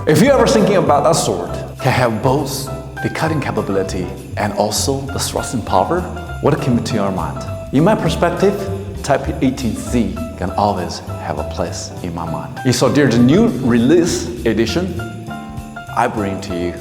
If you're ever thinking about a sword can have both the cutting capability and also the thrusting power, what came to your mind? In my perspective, Type XVIIIc can always have a place in my mind. You saw there's a new release edition. I bring to you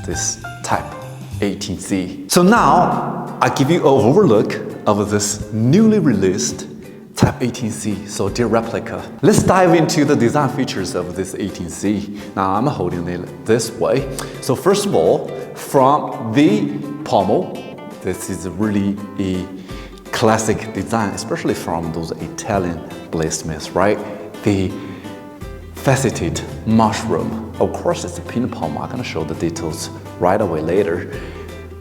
this Type XVIIIc. So now I give you an overlook of this newly released Type XVIIIc Swordier replica. Let's dive into the design features of this XVIIIc. Now I'm holding it this way. So first of all, from the pommel, this is really a classic design, especially from those Italian bladesmiths, right? The faceted mushroom. Of course, it's a pin pommel. I'm gonna show the details right away later.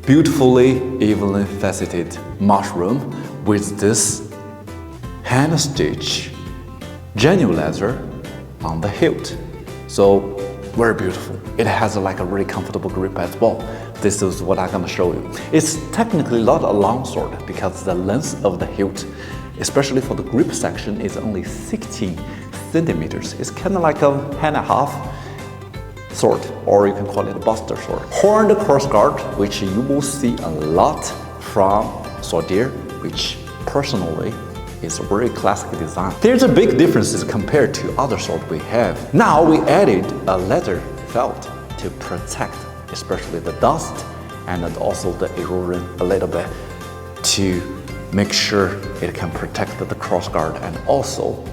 Beautifully, evenly faceted mushroom with this hand stitch genuine leather on the hilt. So very beautiful. It has like a really comfortable grip as well. This is what I'm gonna show you. It's technically not a long sword because the length of the hilt, especially for the grip section, is only 16 centimeters. It's kind of like a hand and a half sword, or you can call it a buster sword. Horned crossguard, which you will see a lot from Swordier, which personally is a very classic design. There's a big difference compared to other swords we have. Now we added a leather felt to protect especially the dust and also the erosion a little bit to make sure it can protect the crossguard and also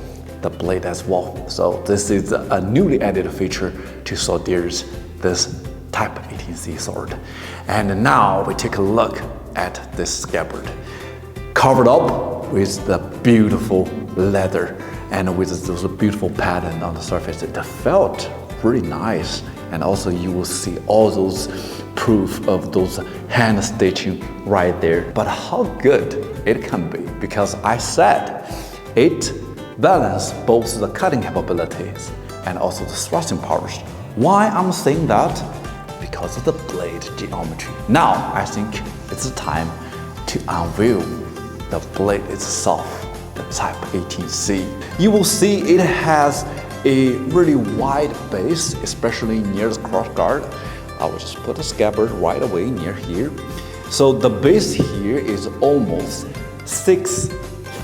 the blade as well. So this is a newly added feature to Swordier's this Type XVIIIc sword. And now we take a look at this scabbard. Covered up with the beautiful leather and with those beautiful pattern on the surface. It felt really nice. And also you will see all those proof of those hand stitching right there. But how good it can be, because I said it balances both the cutting capabilities and also the thrusting powers. Why I'm saying that? Because of the blade geometry. Now I think it's time to unveil the blade itself, the Type XVIIIc. You will see it has a really wide base, especially near the crossguard. I will just put a scabbard right away near here. So the base here is almost 6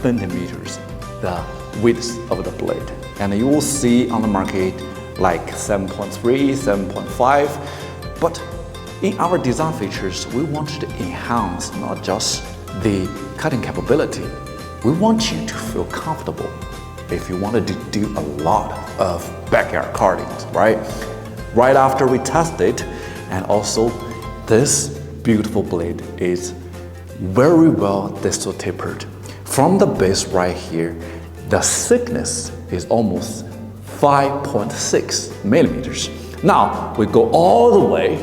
centimeters, the width of the blade. And you will see on the market like 7.3, 7.5. But in our design features, we want to enhance not just the cutting capability. We want you to feel comfortable if you wanted to do a lot of backyard carvings, right? Right after we test it, and also this beautiful blade is very well distal tapered. From the base right here, the thickness is almost 5.6 millimeters. Now we go all the way,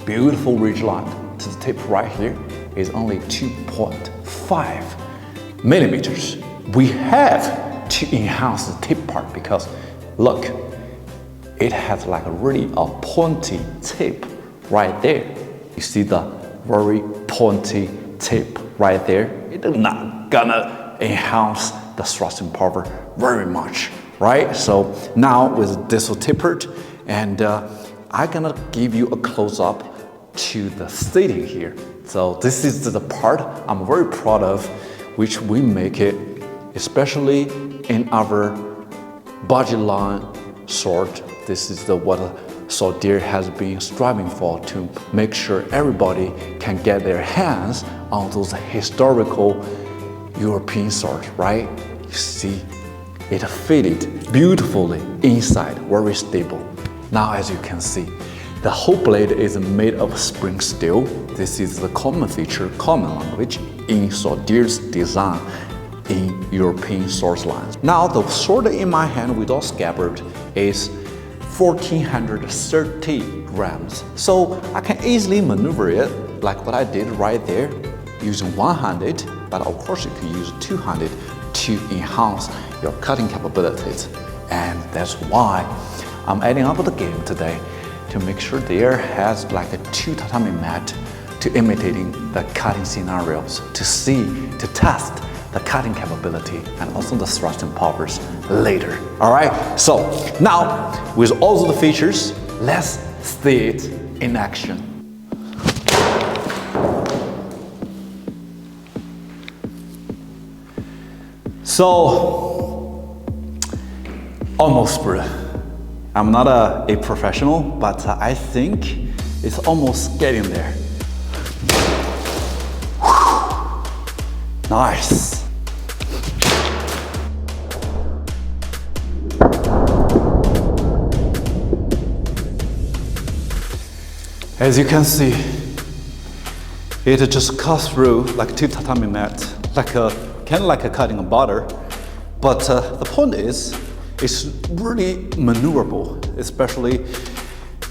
beautiful ridge line to the tip right here is only 2.5 millimeters. We have to enhance the tip part because look, it has like a really pointy tip right there. You see the very pointy tip right there? It's not gonna enhance the thrusting power very much, right? So now with distal tapered, and I'm gonna give you a close-up to the seating here. So this is the part I'm very proud of, which we make it, especially in our budget line sword. This is what Swordier has been striving for, to make sure everybody can get their hands on those historical European swords, right? You see, it fitted beautifully inside, very stable. Now as you can see, the whole blade is made of spring steel. This is the common feature, common language in Swordier's design in European sword lines. Now the sword in my hand without scabbard is 1430 grams. So I can easily maneuver it like what I did right there using one-handed, but of course you can use two-handed to enhance your cutting capabilities. And that's why I'm adding up the game today to make sure there has like a 2 tatami mat to imitating the cutting scenarios, to see, to test the cutting capability and also the thrusting powers later. All right, so now with all of the features, let's see it in action. So, almost, bro. I'm not a professional, but I think it's almost getting there. Nice. As you can see, it just cuts through like two tatami mats, like kind of like a cutting a butter. But the point is, it's really maneuverable, especially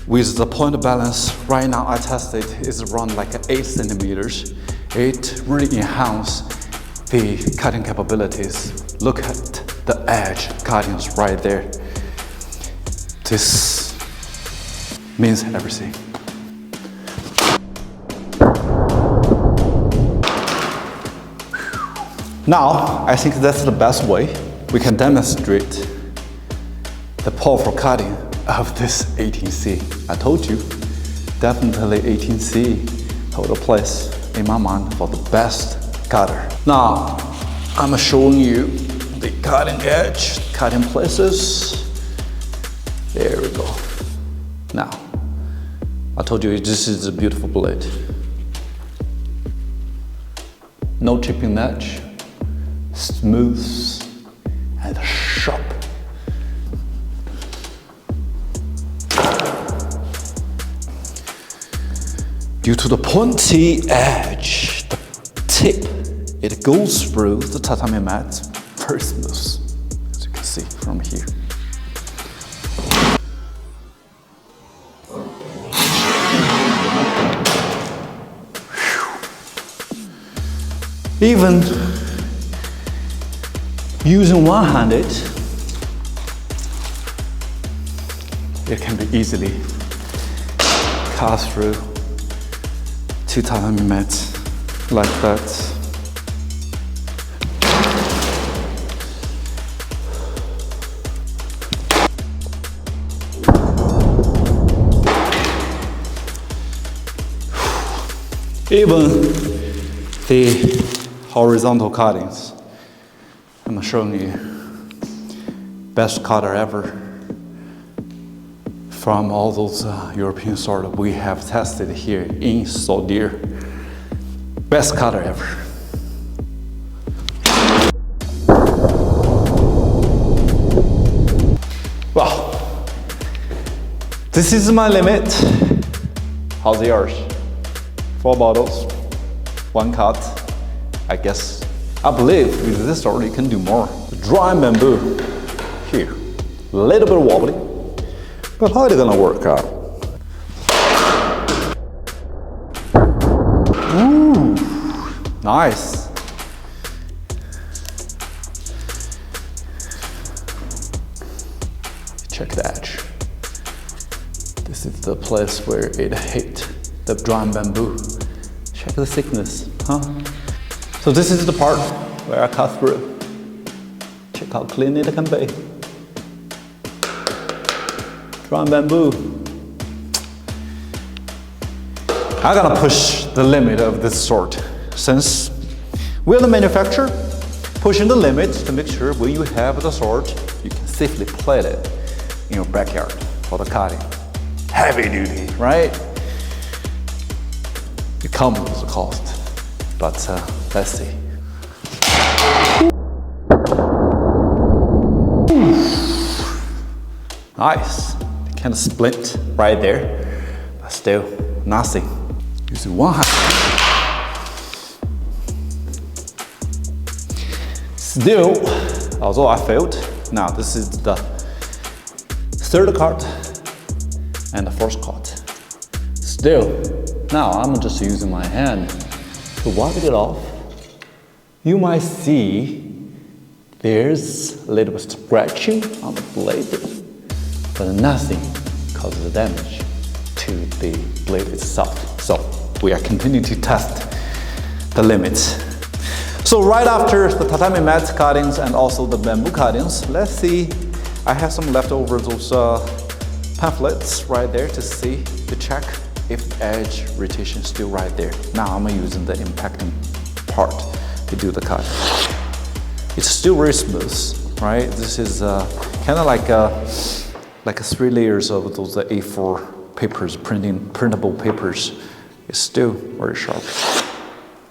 with the point balance. Right now I tested is around like 8 centimeters. It really enhances the cutting capabilities. Look at the edge cuttings right there. This means everything. Now, I think that's the best way we can demonstrate the powerful cutting of this 18C. I told you, definitely 18C hold a place in my mind for the best cutter. Now, I'm showing you the cutting edge, cutting places. There we go. Now, I told you this is a beautiful blade. No chipping edge, smooth and sharp. Due to the pointy edge, the tip, it goes through the tatami mat very smooth, as you can see from here. Even using one-handed, it can be easily cut through two tatami mats like that. Even the horizontal cuttings, I'm showing you best cutter ever from all those European sword we have tested here in Swordier. Best cutter ever. Well, this is my limit. How's yours? 4 bottles, 1 cut. I guess, I believe with this sword you can do more. The dry bamboo here, a little bit wobbly, but how is it gonna work out? Ooh, nice. Check the edge. This is the place where it hit the dry bamboo. Check the thickness, huh? So this is the part where I cut through. Check how clean it can be. Dry bamboo. I'm gonna push the limit of this sword, since we're the manufacturer, pushing the limit to make sure when you have the sword, you can safely play it in your backyard for the cutting. Heavy duty, right? It comes with a cost, but let's see. Nice, kind of split right there, but still nothing. Using one hand. Still, although I failed, now this is the 3rd cut and the 4th cut. Still, now I'm just using my hand to wipe it off. You might see there's a little bit of scratching on the blade, but nothing causes the damage to the blade itself. So we are continuing to test the limits. So right after the tatami mat cuttings and also the bamboo cuttings, let's see, I have some leftover those pamphlets right there to check if the edge rotation is still right there. Now I'm using the impacting part to do the cut. It's still very smooth, right? This is kind of like 3 layers of those A4 papers, printable papers. It's still very sharp.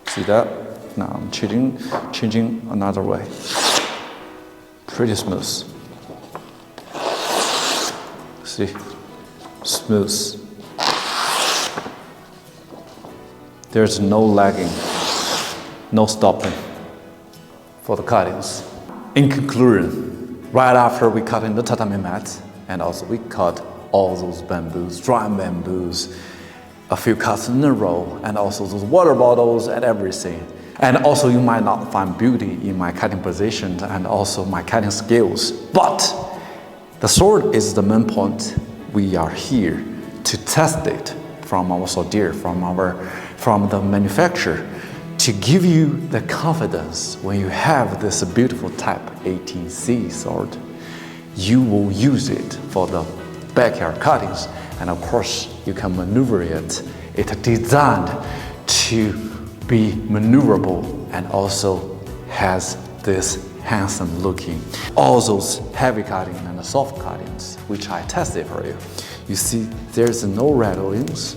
See that? Now I'm changing another way. Pretty smooth. See, smooth. There's no lagging, no stopping for the cuttings. In conclusion, right after we cut in the tatami mat, and also we cut all those bamboos, dry bamboos, a few cuts in a row, and also those water bottles and everything. And also you might not find beauty in my cutting position and also my cutting skills, but the sword is the main point. We are here to test it from our Swordier, from the manufacturer, to give you the confidence when you have this beautiful Type XVIIIc sword. You will use it for the backyard cuttings, and of course you can maneuver it. It's designed to be maneuverable and also has this handsome looking. All those heavy cutting and soft cuttings, which I tested for you. You see, there's no rattlings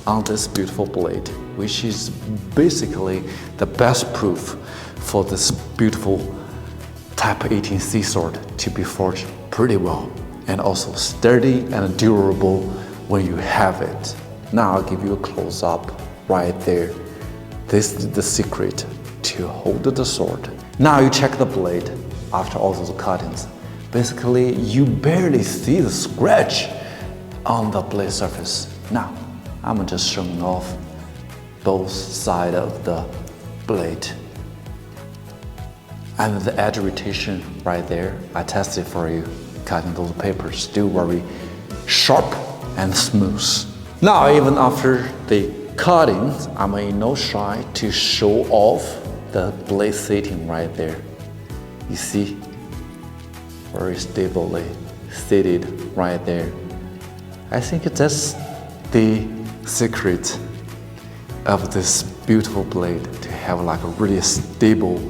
on this beautiful blade, which is basically the best proof for this beautiful Type XVIIIc sword to be forged pretty well and also sturdy and durable when you have it. Now I'll give you a close-up right there. This is the secret to hold the sword. Now you check the blade after all those cuttings. Basically, you barely see the scratch on the blade surface. Now, I'm just showing off both sides of the blade. And the edge rotation right there, I tested for you, cutting those papers, still very sharp and smooth. Now, even after the cutting, I'm in no shy to show off the blade sitting right there. You see, very stably seated right there. I think that's the secret of this beautiful blade, to have like a really stable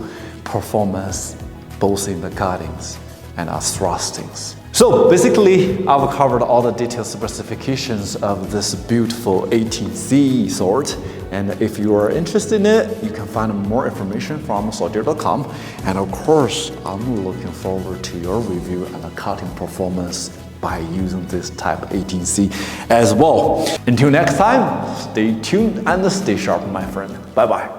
performance both in the cuttings and thrustings. So basically, I've covered all the detailed specifications of this beautiful XVIIIc sword. And if you are interested in it, you can find more information from Swordier.com. And of course, I'm looking forward to your review and the cutting performance by using this Type XVIIIc as well. Until next time, stay tuned and stay sharp, my friend. Bye-bye.